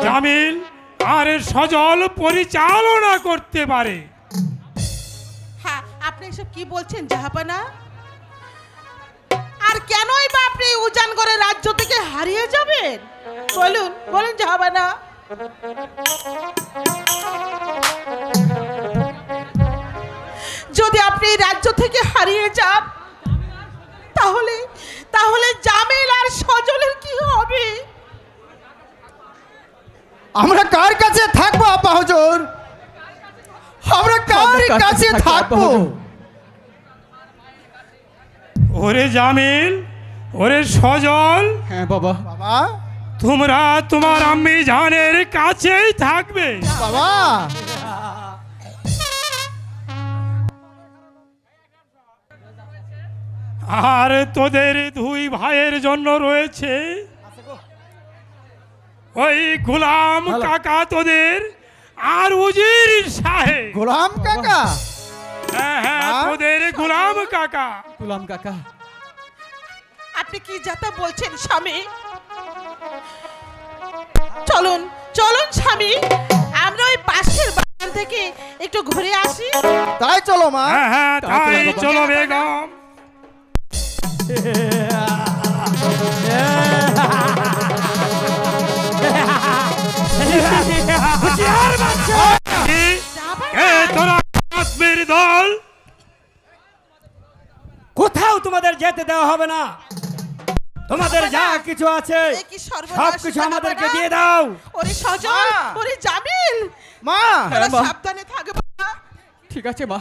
জামিল আর সজল পরিচালনা করতে পারে। হ্যাঁ, আপনি এসব কি বলছেন জাহাপানা? আর কেনই বা আপনি উজানগড়ের রাজ্য থেকে হারিয়ে যাবেন? বলুন বলুন জাহাপানা। যদি আপনি রাজ্য থেকে হারিয়ে যান তাহলে তাহলে জামিল আর সজলের কি হবে? আমরা কার কাছে থাকবো আপা হুজুর? আমরা কার কাছে থাকবো? ওরে জামিল, ওরে সজল, হ্যাঁ বাবা। বাবা তোমরা তোমার আম্মি জানের কাছেই থাকবে। বাবা আর তোদের দুই ভাইয়ের জন্য রয়েছে ওই গোলাম কাকা তোদের আর উজির সাহেব। গোলাম কাকা? হ্যাঁ হ্যাঁ, তোদের গোলাম কাকা। গোলাম কাকা, আপনি কি যাতা বলছেন স্বামী? চলুন চলুন স্বামী, আমরা ওই পাশের বাগান থেকে একটু ঘুরে আসি। তাই চলো মা। হ্যাঁ হ্যাঁ, তাই চলো বেগম। তোরা কাশ্মীর দল, কোথাও তোমাদের যেতে দেওয়া হবে না। তোমাদের যা কিছু আছে এ কি সর্বনাশ সব কিছু জাহাপানা? আমাদেরকে দিয়ে দাও। ওরে সজল, ওরে জামিল, মা তোরা মা। সাবধানে থাকবে। ঠিক আছে মা।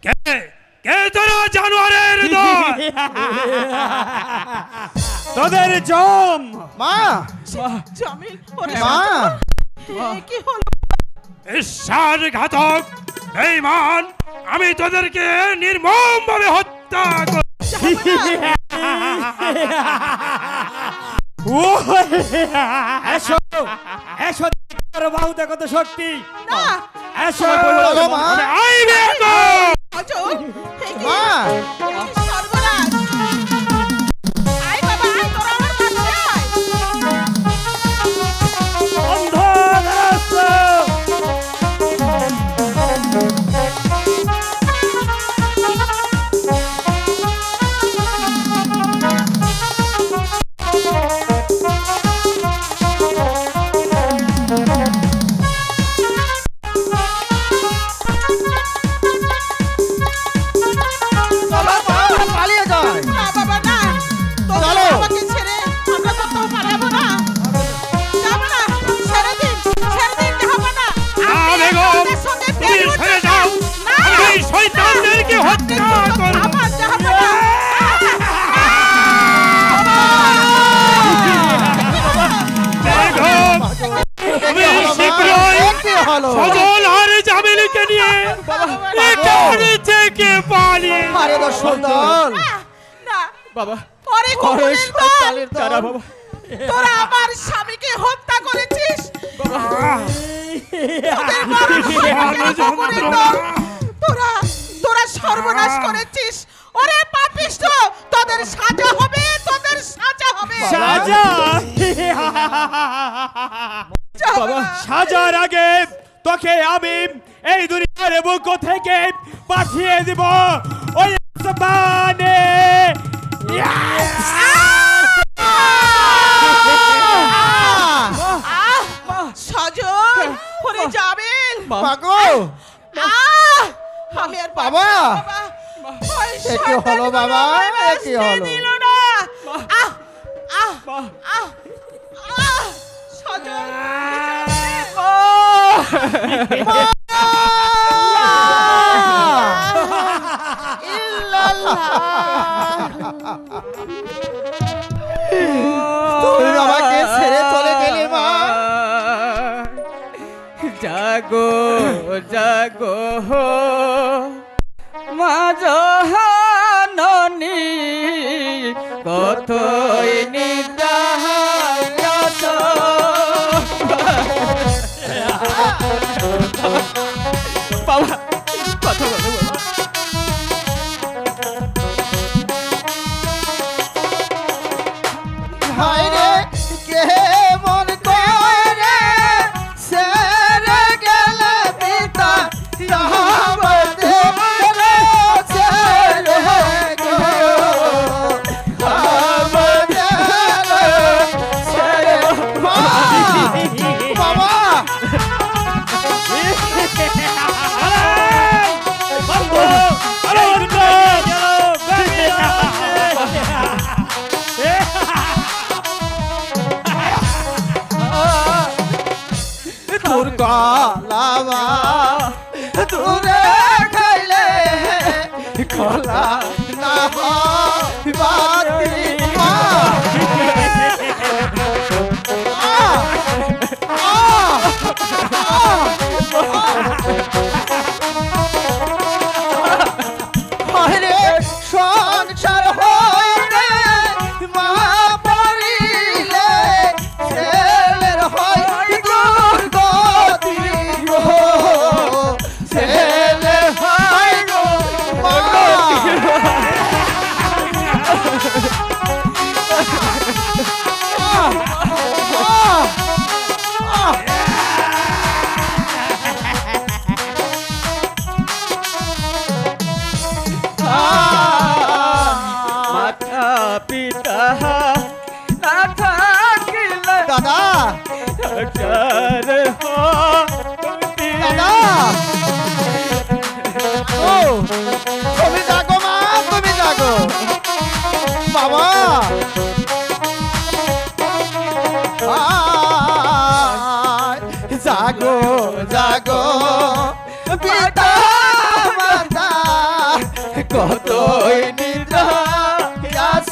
কে কে তোরা জানোয়ারের দল? তোদের জম। মা জামিল, ওরে মা সজল, এ কি হলো? বিশ্বাসঘাতক বেঈমান, আমি তোদেরকে নির্মমভাবে হত্যা করব। এসো এসো, বাহুতে কত শক্তি। না এসো চলো মা। আই বেগম, সজল, এ কি মা সর্বনাশ! আয় বাবা আয়, তোরা আমার কাছে আয়। অন্ধ রাস্তা। চলো মা, পালিয়ে যাই। না বাবা না, তোমরা চলো। আমাকে ছেড়ে আমরা কোথাও পালাবো না। যাবো না, ছেড়ে দিন যাবো না। আপনি বেগম, আমাদের সঙ্গে তুমি বেরিয়ে সরে যান। যাও। না, আমি এই শয়তানদেরকে আপনি হত্যা দুটো করব। আমার যাবো না। বেগম, তুমি শীঘ্রই কি হলো? সজল আর জামিলকে নিয়ে এখানে থেকে পালিয়ে মারে দর্শন দল। না, বাবা, পরে কুকুরের দল। শয়তানের দল। দাঁড়া বাবা। তোরা আমার স্বামীকে হত্যা করেছিস। তোদের বড় শয়তানের কুকুরের দল। তোরা সর্বনাশ করেছিস। ওরে পাপিষ্ঠ, তোদের সাজা হবে, তোদের সাজা হবে। সাজা। বাবা, সাজার আগে তোকে আমি এই দুনিয়ার বুক থেকে পাঠিয়ে দিব ওই আসমানে। সজল, ওরে জামিল, মাগো আমি আর বাবা। ওই এ কি হলো বাবা? এ কি হলো? দিল না। সজল, তুই আমাকে ছেড়ে চলে গেলি মা। জাগো জাগো মা জহাননী, কতই নিদায়ত। বাবা, কথা বলো বাবা। হায় রে কে মন করে তোর গলাবা দূরে খাইলে খোলা না হয় বাতি হরে সংসার হইতে মা পড়িলে ছেলের হয় দুর্গতি গো ছেলে হয় গো মাতা পিতা না থাকিলে দাদা সংসার হইতে দাদা ও তুমি জাগো মা তুমি জাগো বাবা জাগো জাগো পিতা মাতা কতই নিদ্রা আস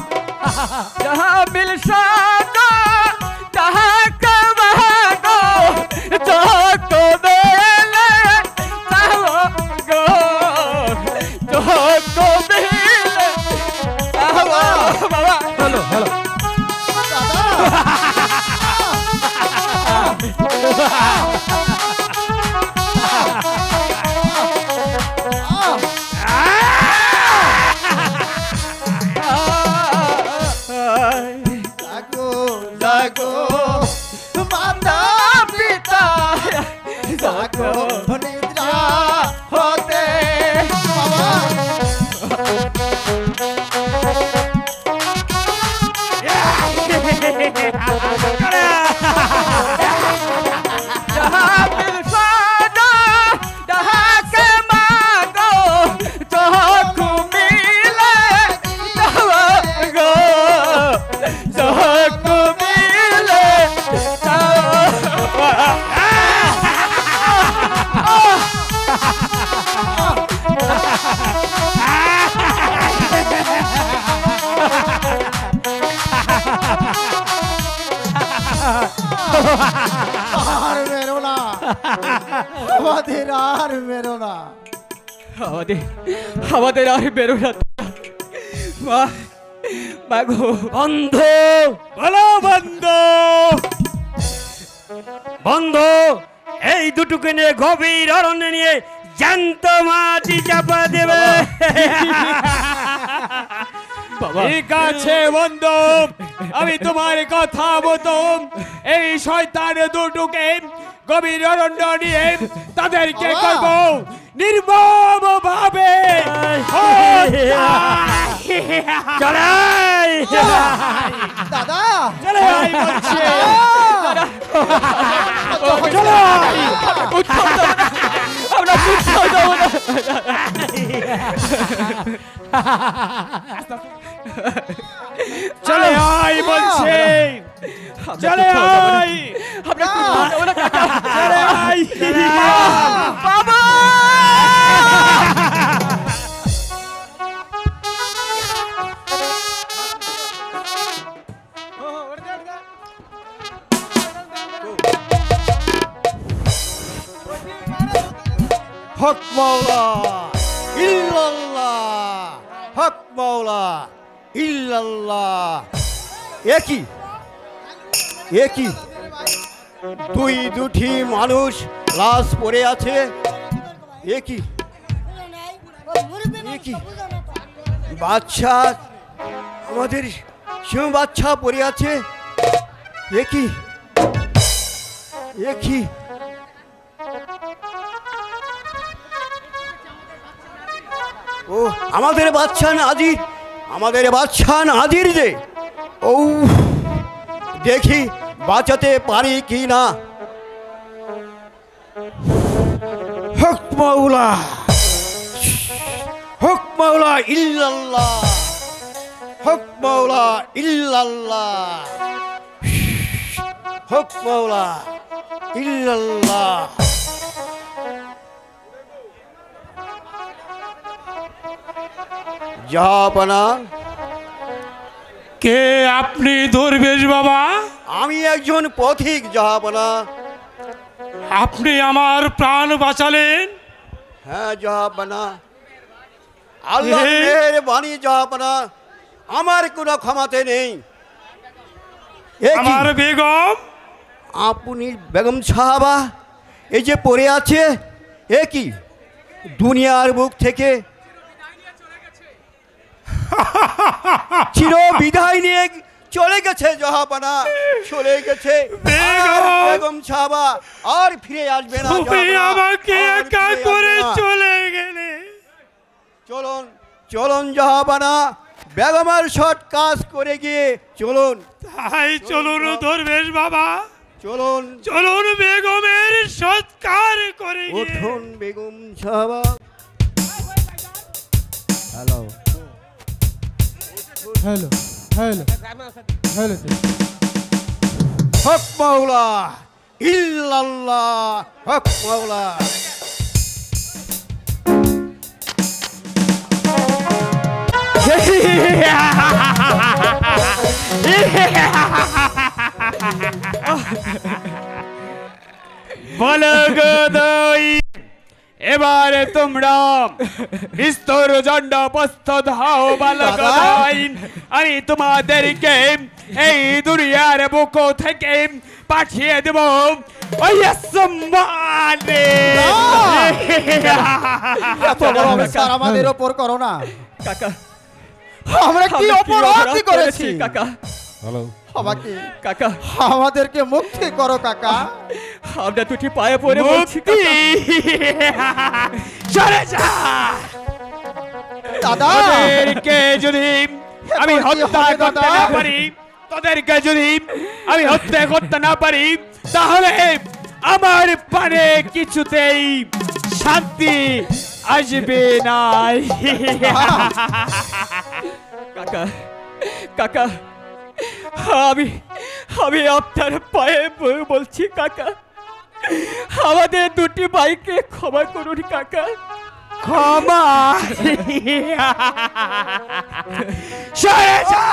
जहाँ मिल सादा तहाँ कमागो जो को बेले ताहो गो जो को बेले ताहो बाबा हेलो हेलो दादा জাগো জাগো মাতা পিতা জাগো নিদ্রা হতে বাবা जहाँ मिल सादा तहाँ कमागो जो को मिले ताहो गो जो को मिले ताहो আর মেরো না আমাদের আর মেরো না আমাদের আর বেরো না মা মাগো বন্ধু বলো বন্ধু বন্ধু এই দুটোকে নিয়ে গভীর অরণ্যে নিয়ে জ্যান্ত মাটি চাপা দেবে বাবা ঠিক আছে বন্ধু, আমি তোমার কথা মতো এই শয়তান দুটোকে গভীর অরণ্য নিয়ে তাদেরকে করব নির্মম ভাবে চলে দাদা চলে আয় বলছি। চলো আমরা কোথাও যাবো না চলে আয় বলছি, চলে আয়, আমরা কোথাও যাবো না কাকা চলে আয় বাবা হক মাওলা ইল্লাল্লাহ হক মাওলা ইল্লাল্লাহ একই দুটি মানুষ লাশ পড়ে আছে একই বাচ্চা আমাদের শিশু বাচ্চা পড়ে আছে একই ও আমাদের বাচ্চা নাজির যে ও দেখি বাঁচাতে পারি কি না হক মাওলা, হক মাওলা ইল্লাল্লাহ, হক মাওলা ইল্লাল্লাহ, হক মাওলা ইল্লাল্লাহ। জাহাপনা, কে আপনি দরবেশ বাবা? আমি একজন পথিক জাহাপনা। আপনি আমার প্রাণ বাঁচালেন। হ্যাঁ জাহাপনা, আল্লাহর বাণী জাহাপনা, আমার কোনো ক্ষমাতে নেই। এ কি? আমার বেগম। আপনি বেগম সাহাবা এই যে পড়ে আছে, এ কি দুনিয়ার বুক থেকে চির বিদায় নিয়ে চলে গেছে জাহাপনা, চলে গেছে। বেগম! বেগম সাহাবা আর ফিরে আসবে না তুমি জাহাপনা, আমাকে আর একা ফিরে করে আসবে না। চলে গেলে। চলুন চলুন জাহাপনা, বেগমের সৎ কাজ করে গিয়ে চলুন, তাই চলুন দরবেশ বাবা, চলুন চলুন বেগমের সৎকার করে গিয়ে। উঠুন বেগম সাহাবা। হ্যালো হ্যালো হ্যালো হ্যালো হক মাওলা ইল্লাল্লাহ, হক মাওলা। বলো গো দই, এবারে তোমরা বিস্তর জন্ড প্রস্তুত হও। বলো গো দই, আমি তোমাদেরকে এই দুনিয়ার বুক থেকে পাঠিয়ে দেব ওই আসমানে। এত বড় অবিচার আমাদের ওপর করো না। কাকা আমরা কি আমি অপরাধ করেছি? কাকা? আমাকে কাকা আমাদেরকে মুক্তি করো কাকা। আমরা দুটি পায়ে পড়ে বলছি মুক্তি সরে যা। দাদা তোদেরকে যদি আমি কি হত্যা হবে করতে দাদা? না পারি, তোদেরকে যদি আমি হত্যা করতে না পারি, তাহলে আমার পানে কিছুতেই শান্তি আসবে না। কাকা কাকা আমি আমি আপনার পায়ে পড়ে বলছি কাকা, আমাদের দুটি ভাইকে ক্ষমা করুন কাকা। ক্ষমা সরে যা।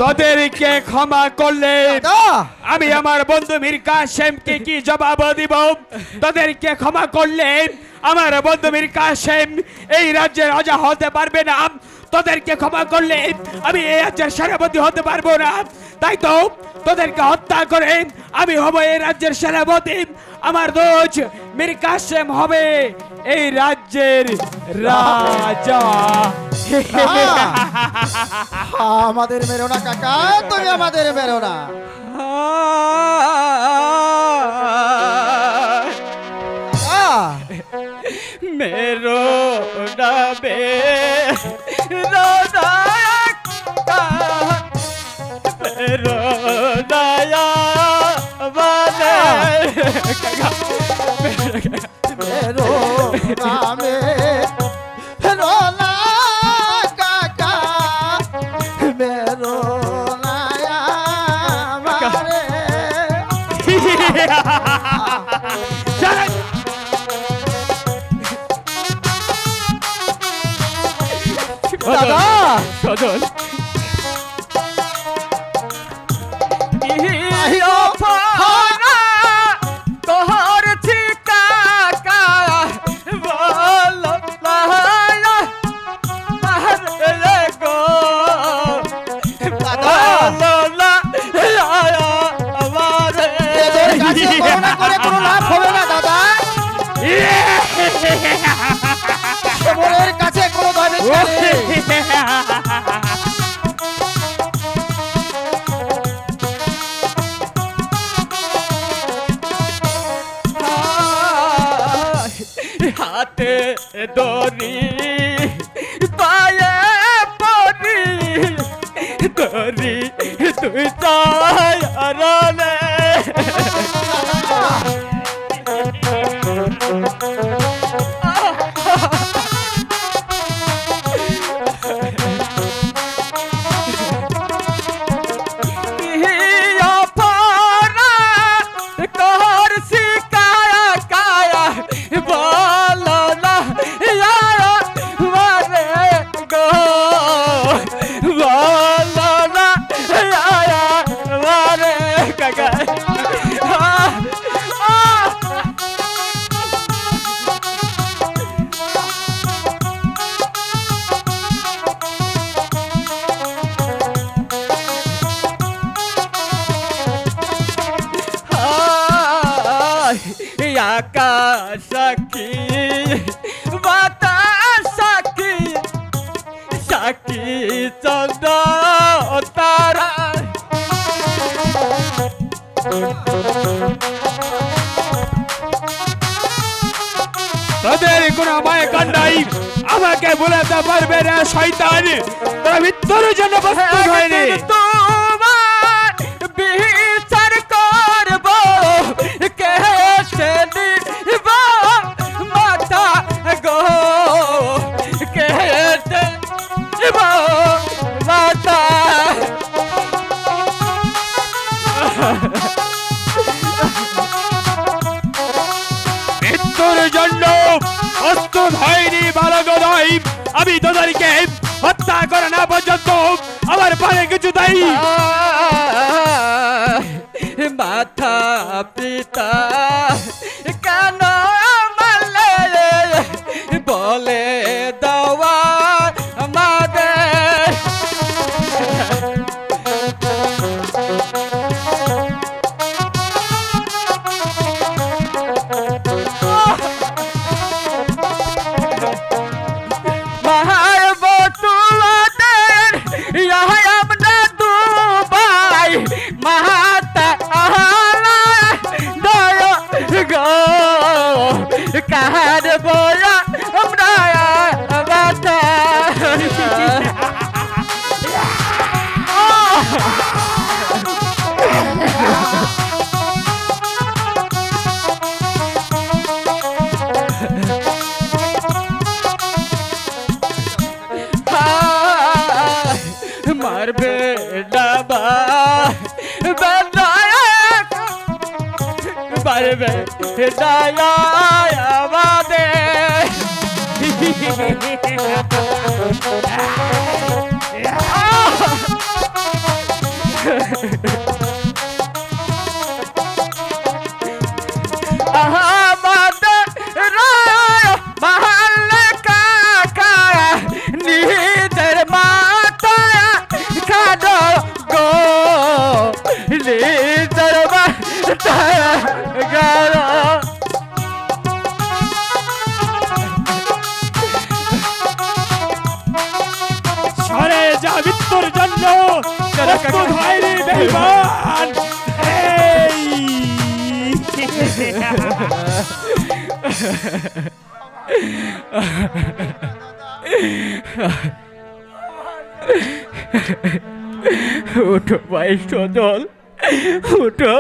তোদেরকে ক্ষমা করলে আমি আমার বন্ধু মীর কাসেমকে কি জবাব দিব? তোদেরকে ক্ষমা করলে আমার বন্ধু মীর কাসেম এই রাজ্যের রাজা হতে পারবে না। তোদেরকে ক্ষমা করলে আমি এই রাজ্যের সেনাপতি হতে পারবো না। তাই তো তোদেরকে হত্যা করে আমি হব এই রাজ্যের সেনাপতি। আমার দোষ মীর কাসেম হবে এই রাজ্যের রাজা। আমাদের মেরো না কাকা, তুমি আমাদের মেরো না। मेरो नबे रोदा मेरो दया बने मेरो नामे रोना काका, मेरो नाया मारे। দাদা সজন ইহিও ফানা তোহর ঠিকা কা বল লায়া আরে গো দাদা লা লায়া আমারে এদের কাছে করুণা করে কোনো লাভ হবে না দাদা। সেবনের কাছে কোনো দরবেশ নেই। হাতে দড়ি পায়ে পড়ি দড়ি তুই চাই আরানে আকাশ সাক্ষী বাতাস সাক্ষী সাক্ষী চন্দ্র তারা তোদের কোনো মায় কান্নাই আমাকে বলাতে পারবে না শয়তান। তোরা মৃত্যুর জন্য প্রস্তুত হয়নি। তোমার বিচার করব কেসে নিব মাথা গো কেসে নিব মাথা মৃত্যুর জন্য প্রস্তুত হয়নি বালগোদয়। আমি তোদেরকে হত্যা করে না পর্যন্ত আমার পায়ে কিছু দেই। মাথা পিতা কেন মারলে বলে দেওয়া আমাদের কাহার বলা আমরা বাতা মারবে ডাবা পারবে দয়া আমাদের আমাদের মহল্লা কাকা নিজের মাতা খাদো গো নিজের মাতা গারা সরে যা মৃত্যুর জন্য প্রস্তুত হয়নি বেঈমান। এই উঠো ভাই সজল উঠো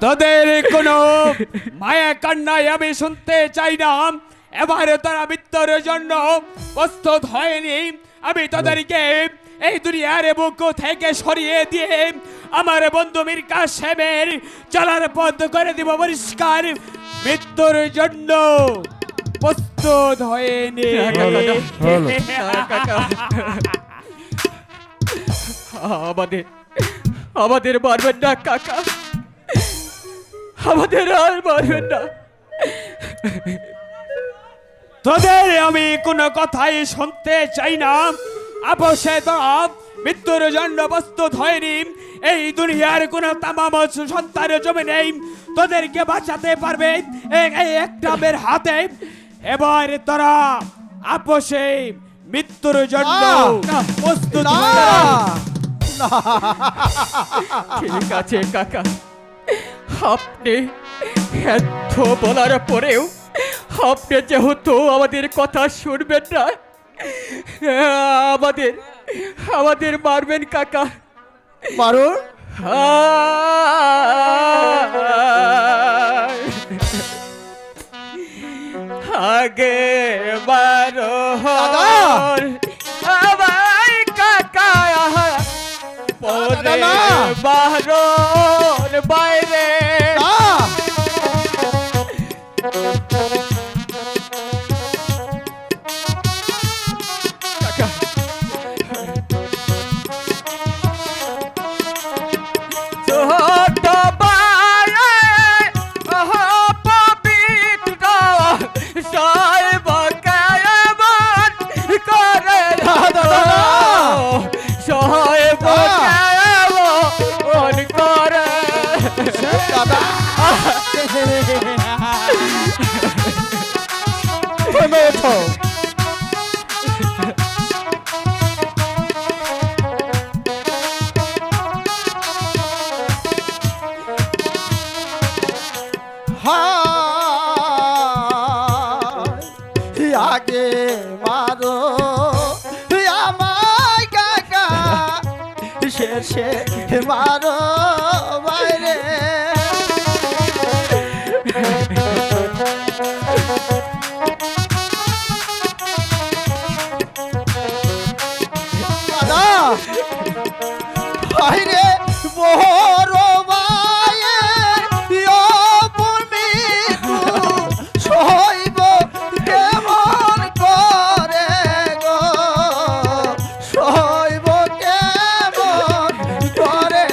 তোদের কোনো মায়া কান্নাই আমি শুনতে চাই না। এবারে তারা মৃত্যুর জন্য প্রস্তুত হয়নি। আমি তাদেরকে এই দুনিয়ার বুক থেকে সরিয়ে দিয়ে আমার বন্ধু মীর কাসেমের চলার পথ করে দিব পরিষ্কার। মৃত্যুর জন্য প্রস্তুত হয়নি। আমাদের আমাদের মারবেন না কাকা, আমাদের আর মারবেন না। তোদের আমি কোনো কথাই শুনতে চাই না। আপসে তোরা মৃত্যুর জন্য প্রস্তুত হয়নি। এই দুনিয়ার কোনো তামাম সন্তান জমে নেই তোদেরকে বাঁচাতে পারবে এই একটা মেয়ের হাতে। এবার তোরা আপসে মৃত্যুর জন্য প্রস্তুত হয়ে যা। ঠিক আছে কাকা, আপনি এত বলার পরেও আপনি যেহেতু আমাদের কথা শুনবেন না, আমাদের মারবেন কাকা। মারো আগে মারো আমায় কাকা, পরে মারো বাইরে। দাদা হয় আগে মারো আমায় কাকা শেষে মারো বাইরে দাদা বাইরে বড় মায়ের অপমৃত্যু সইব কেমন করে গো সইব কেমন করে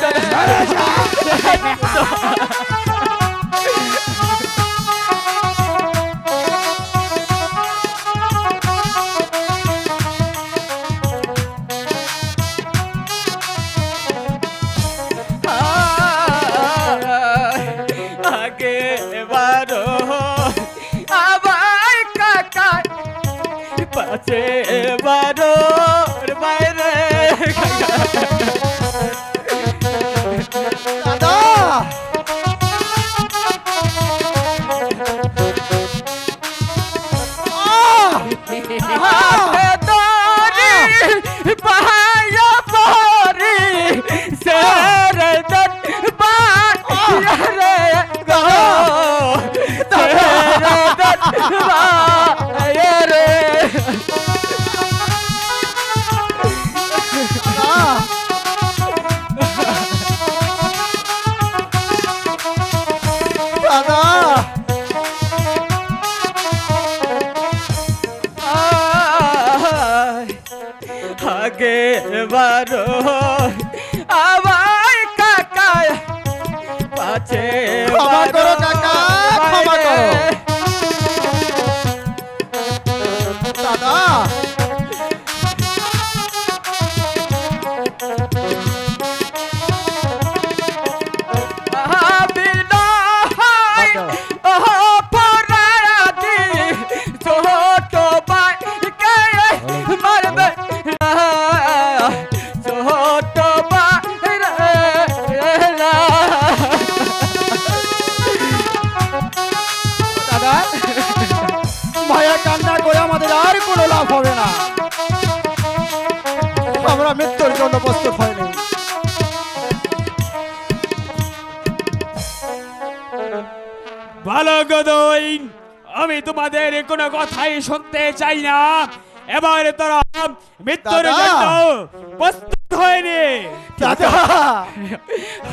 আগে বারো আবার কাকা পাশে বারোর বাইরে দাদা হাতে দড়ি পাহায়া পরি সেরে দত বায়ারে গো সেরে দত বায়ারে দাদা আগে বারো আবার কাকা পাছে ক্ষমা করো কাকা ক্ষমা করো দাদা দাদা মায়া কান্না করে আমাদের আর কোনো লাভ হবে না আমরা মৃত্যুর জন্য প্রস্তুত হয়নি ভালো গদই আমি তোমাদের কোনো কথাই শুনতে চাই না এবার তোরা মৃত্যুর দাদা! জন্য প্রস্তুত হয়নি দাদা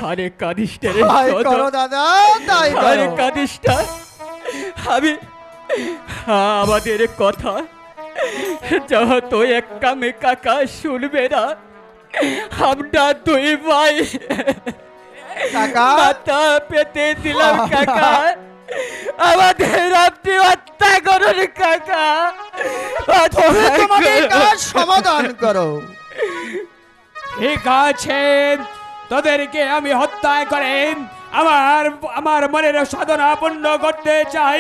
আরে কাদিসটা তাই করো দাদা তাই আরে করো কাদিসটা আমি আমাদের কথা যত এক কামে কাকা শুনবে না আমরা দুই ভাই কাকা মাথা পেতে দিলাম কাকা আমাদের আপনি হত্যা করুন কাকা তুমি তোমাদের কাজ সমাধান করো ঠিক আছে তোদেরকে আমি হত্যা করে আমার মনের সাধনা পূর্ণ করতে চাই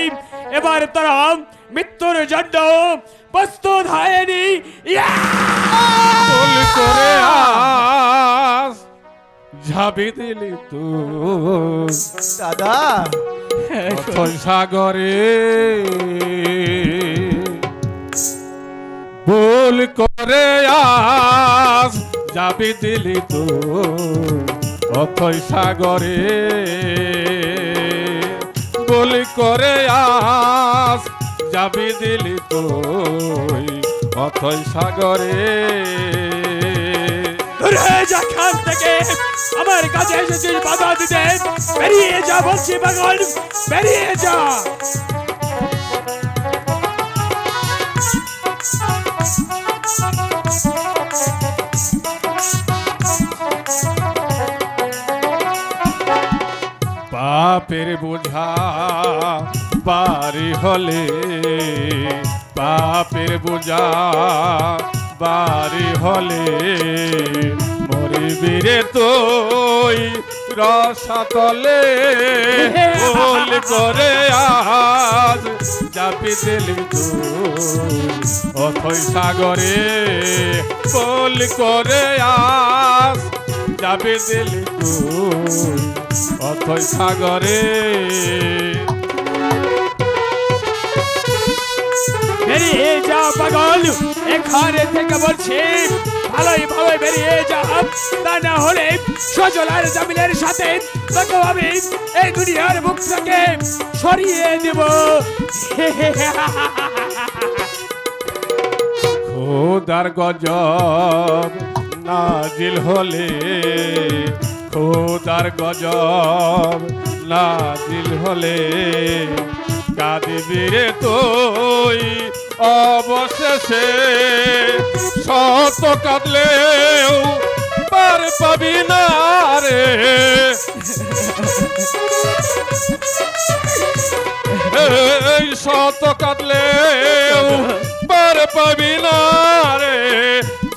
এবার তোরা মৃত্যুর জন্য প্রস্তুত হয়নি বল করে আস ঝাঁপি দিলি তুই দাদা অথই সাগরে ভুল করে আস ঝাঁপি দিলি তুই অথই সাগরে ভুল করে আস যাবি দিলি তুই অথই সাগরে দূরে যা খান থেকে আমার কাছে এসেছিস বাধা দিতে বেরিয়ে যা বলছি পাগল বেরিয়ে যা পাপের বোঝা বাড়ি হলে পাপের বোঝা বাড়ি হলে মরিবি রে তুই রসাতলে ভুল করে আজ যাবি দিলি তুই অথই সাগরে ভুল করে আজ যাবি দিলি তুই অথই সাগরে পাগল এখানে থেকে বলছি ভালোই ভাবে বেরিয়ে যাও, তা না হলে সজল আর জামিলের সাথে তোকে আমি এই দুনিয়ার বুক থেকে সরিয়ে দেব। খোদার গজব নাজিল হলে, খোদার গজব নাজিল হলে কাঁদিবি রে তুই অবশেষে, শত কাঁদলেও পার পাবি না রে। এই শত কাঁদলেও পার পাবি না রে,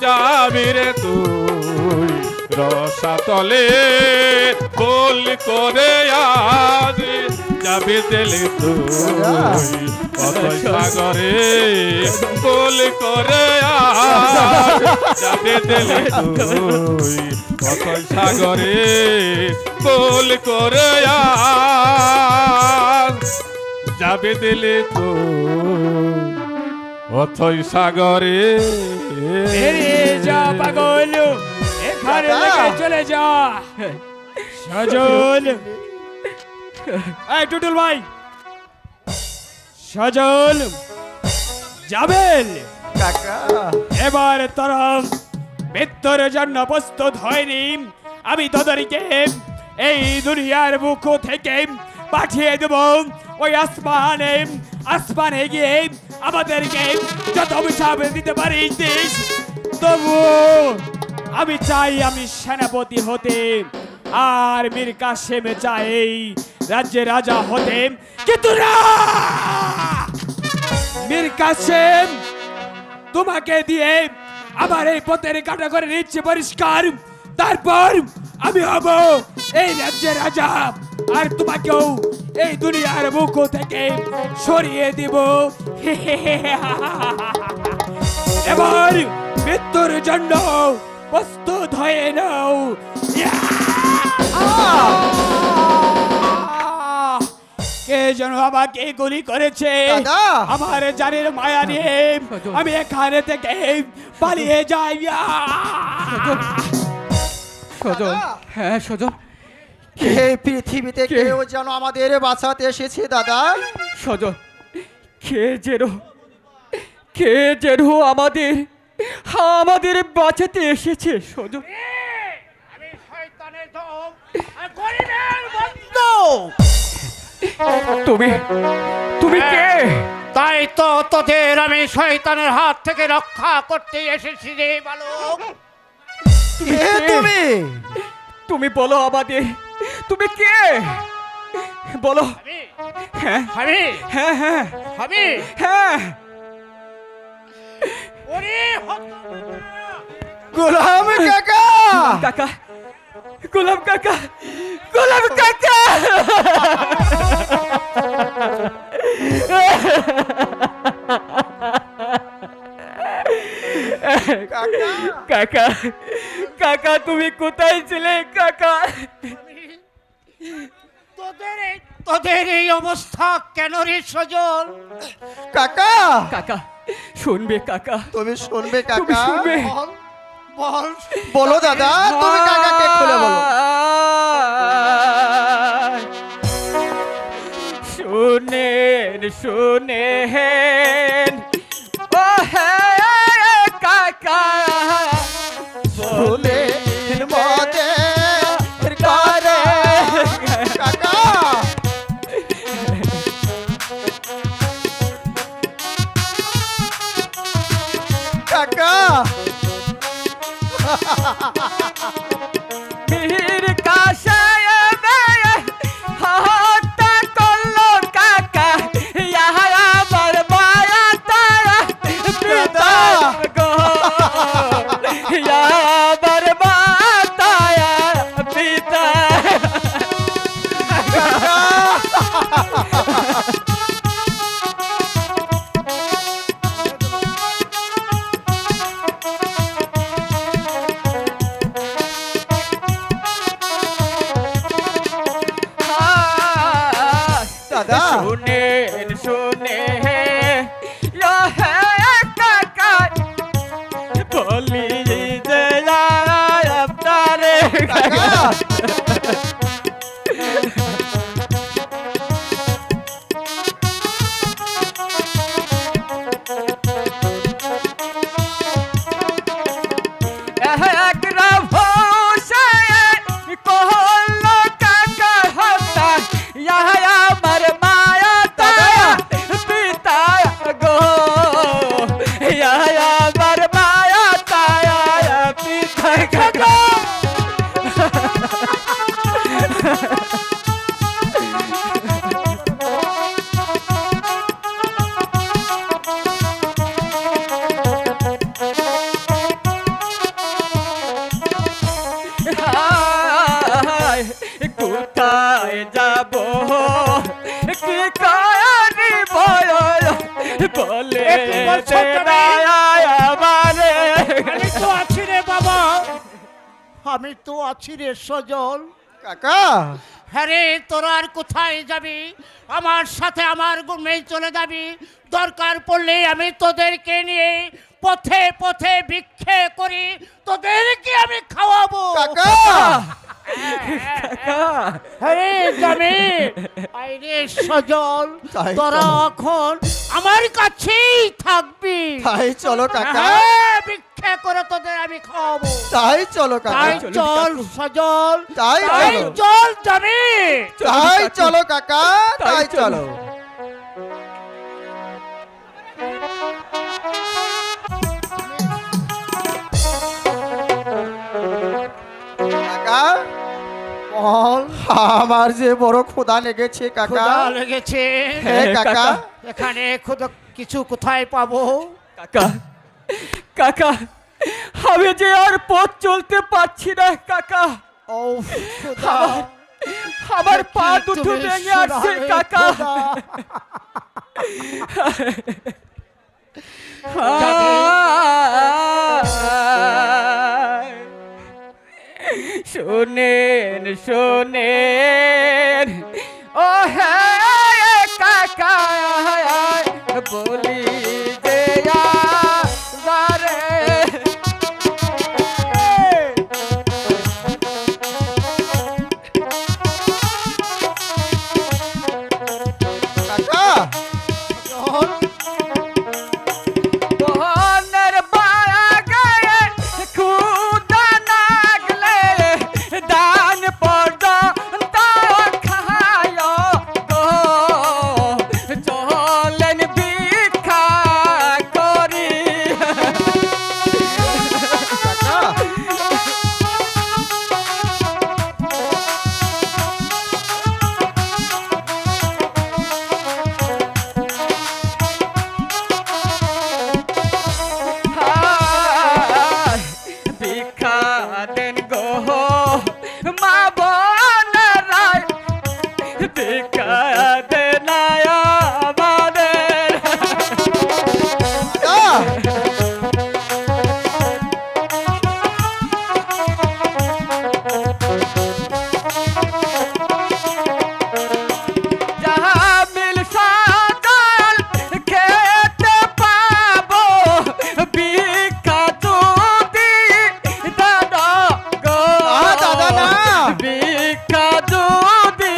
যাবি রে তুই রসাতলে বল করে আজ, যাবি দিলে তুই অথই সাগরে বল করে আজ, যাবি দিলে তুই অথই সাগরে বল করে আজ, যাবে দিলে তো অথই সাগরে। বেরিয়ে যা পাগল এখানে থেকে চলে যা। সজল এই টুটুল ভাই, সজল জাবেল কাকা এবার তোরা মৃত্যুর জন্য প্রস্তুত হয়নি, আমি তোদেরকে এই দুনিয়ার বুক থেকে পাঠিয়ে দেব ওই আসমানে। আসমানে গিয়ে আমাদেরকে যত অভিশাপ দিতে পারিস দিস, তবু আমি চাই আমি সেনাপতি হতে, আর মীর কাসেম চাই রাজ্যের রাজা হতে। কিন্তু না মীর কাসেম, তোমাকে দিয়ে আমার এই পথের কাটা করে নিচ্ছে পরিষ্কার, তারপর আমি হব এই রাজ্যের রাজা, আর তোমাকেও এই দুনিয়ার বুক থেকে সরিয়ে দিব। এবার মৃত্যুর জন্য প্রস্তুত হয়ে নাও। কে যেন আমাকে গুলি করেছে, দাদা! আমার জানের মায়া নিয়ে আমি এখানে থেকে পালিয়ে যাই। সজল, হ্যাঁ সজল, এই পৃথিবীতে কেউ যেন আমাদের বাঁচাতে এসেছে দাদা। সজল, কে যেন আমাদের বাঁচাতে এসেছে। সজল, আমি শয়তানের দল আর গরিবের বন্ধু। তুমি কে? তাই তো তোদের আমি শয়তানের হাত থেকে রক্ষা করতে এসেছি রে বালক। কে তুমি? তুমি বলো আমাদের, তুমি কে বলো। হ্যাঁ আমি হ্যাঁ হ্যাঁ আমি হ্যাঁ। ওরে গোলাম কাকা! কাকা, গোলাম কাকা, গোলাম কাকা! কাকা, কাকা তুমি কোথায় ছিলে কাকা? তোদের এই অবস্থা কেন রে সজল? কাকা কাকা শুনবে কাকা, তুমি শুনবে তুমি কাকা? শুনবে। বল বলো দাদা, তুমি কাকাকে খুলে বলো। শুনেন শুনেন ও হ্যাঁ কাকা, বলে মতে করে কাকা। কাকা মীর কাসেম হত্যা করলো কাকা, আমার মায়া তারা পিতা গো, আমার মাতায়া পিতা। দাদা শুনেন শুনে হে কাকা, কায়ানি ভয় বলে কি বলছো তুমি? আমারে আমি তো আছি রে বাবা, আমি তো আছি রে সজল। কাকা হ্যাঁ রে, তোরা আর কোথায় যাবি? আমার সাথে আমার গুমেই চলে যাবি। দরকার পড়লে আমি তোদেরকে নিয়ে পথে পথে ভিক্ষে করি, তোদেরকে আমি খাওয়াবো। কাকা আরে জামি, আরে সজল, তাই তোরা চলো। এখন আমার কাছেই থাকবি। তাই চলো কাকা, হ্যাঁ, ভিক্ষে করে তোদের আমি খাওয়াবো। তাই চলো কাকা, তাই চল সজল, তাই তাই চলো। চল জামি। তাই চলো কাকা, তাই চলো। কাকা বল, আমার যে বড় ক্ষুধা লেগেছে কাকা। ক্ষুধা লেগেছে। হ্যাঁ কাকা, এখানে ক্ষুধা কিছু কোথায় পাবো? কাকা কাকা আমি যে আর পথ চলতে পারছি না কাকা, ও ক্ষুধা, আমার পা তুমি দুটো ভেঙে আসছে শোনালে কাকা। শোনেন শোনেন ও হ্যাঁ কাকা বলি যে বারে কাকা বহনের বায়া গায়ে খুদা নাগলে দান পর্দ খায় গো চলেন ভিক্ষা করি। কাকা ভিক্ষা দেন গো মা বোনেরাই, ভিক্ষা দেন আমাদের। যাহা মিল সাদাল খেতে পাবো ভিক্ষা যদি দাদা গো দাদা না। ভিক্ষা যদি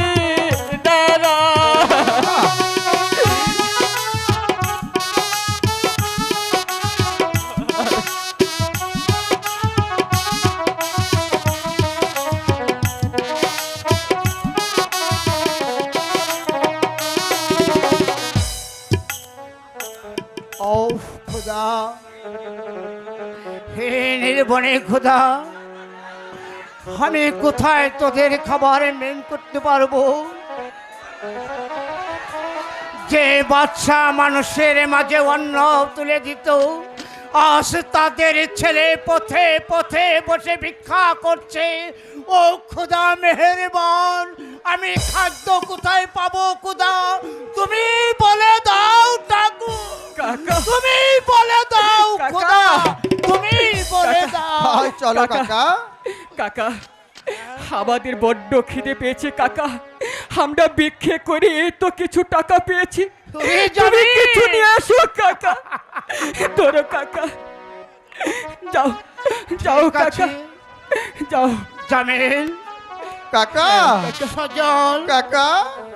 দাদা। ও খোদা, হে নির্বনে খোদা, আমি কোথায় তোদের খাবার মেন করতে পারবো? যে বাচ্চা মানুষের মাঝে অন্ন তুলে দিত, আজ তাদের ছেলে পথে পথে বসে ভিক্ষা করছে। ও খোদা মেহেরবান, আমি খাদ্য কোথায় পাবো খোদা? তুমি বলে দাও ঠাকুর, কাকা তুমি বলে দাও কাকা। খোদা, তুমি বলে দাও। তাই চলো কাকা। কাকা আমাদের বড্ড খিদে পেয়েছে কাকা, আমরা ভিক্ষে করে এই তো কিছু টাকা পেয়েছি, তুমি তুমি যাবে? কিছু নিয়ে আসো কাকা। তোরো কাকা, যাও যাও ঠিক কাকা, আছে। যাও। জামিল, কাকা সজল, কাকা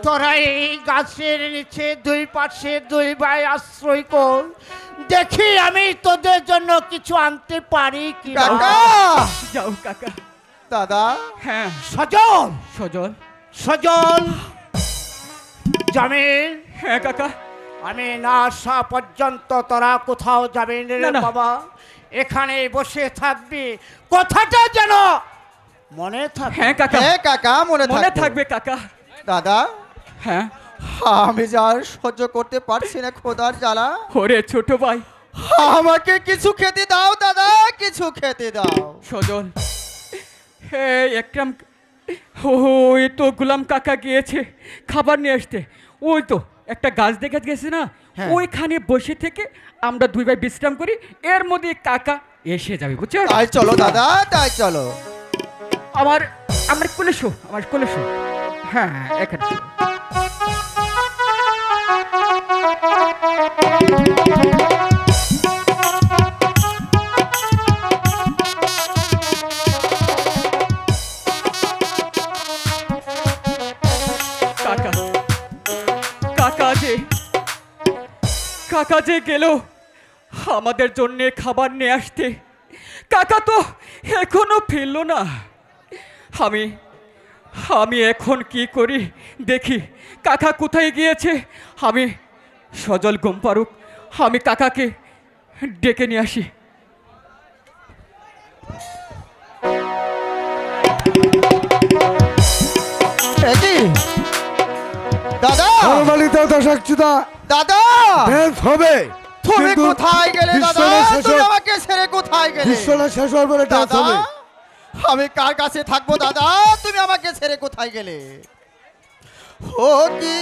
তোরা এই গাছের নিচে দুই পাশে দুই ভাই আশ্রয় কর, দেখি আমি তোদের জন্য কিছু আনতে পারি কি না। কাকা যাও কাকা। দাদা হ্যাঁ সজল, সজল। সজল, জামিল, হ্যাঁ কাকা। আমি না আসা পর্যন্ত তোরা কোথাও যাবি না রে না, না। বাবা, এখানে বসে থাকবি। কথাটা যেন মনে থাকে। হ্যাঁ কাকা, হ্যাঁ কাকা মনে মনে থাকবে। থাকবে কাকা। দাদা হ্যাঁ আমি যা আর সহ্য করতে পারছি না খোদার জ্বালা, ওরে ছোট ভাই আমাকে কিছু খেতে দাও দাদা, কিছু খেতে দাও। সজল, হে একরাম, ও এই তো গোলাম কাকা গিয়েছে খাবার নিয়ে আসতে, ওই তো একটা গাছ দেখে গেছে না, হ্যাঁ। ওইখানে বসে থেকে আমরা দুই ভাই বিশ্রাম করি, এর মধ্যে কাকা এসে যাবে, বুঝছো? তাই চলো দাদা, তাই চলো। আমার আমার কোলে শো, আমার কোলে শো। হ্যাঁ এখানে শো। কাকা কাকা যে গেল আমাদের জন্য খাবার নিয়ে আসতে, কাকা তো এখনো ফিরল না। আমি এখন কি করি দেখি, কাকা কোথায় গিয়েছে। আমি সজল ঘুম পারুক, আমি কাকাকে ডেকে নিয়ে আসি। দাদা, দাদা, হবে তুমি কিন্তু কোথায় গেলে দাদা? বিশ্বনাথ শেষ তুমি হওয়ার- আমাকে ছেড়ে কোথায় গেলে? বিশ্বনাথ শেষ হওয়ার পরে ডান্স দাদা, হবে। আমি কার কাছে থাকবো দাদা? তুমি আমাকে ছেড়ে কোথায় গেলে? ও কি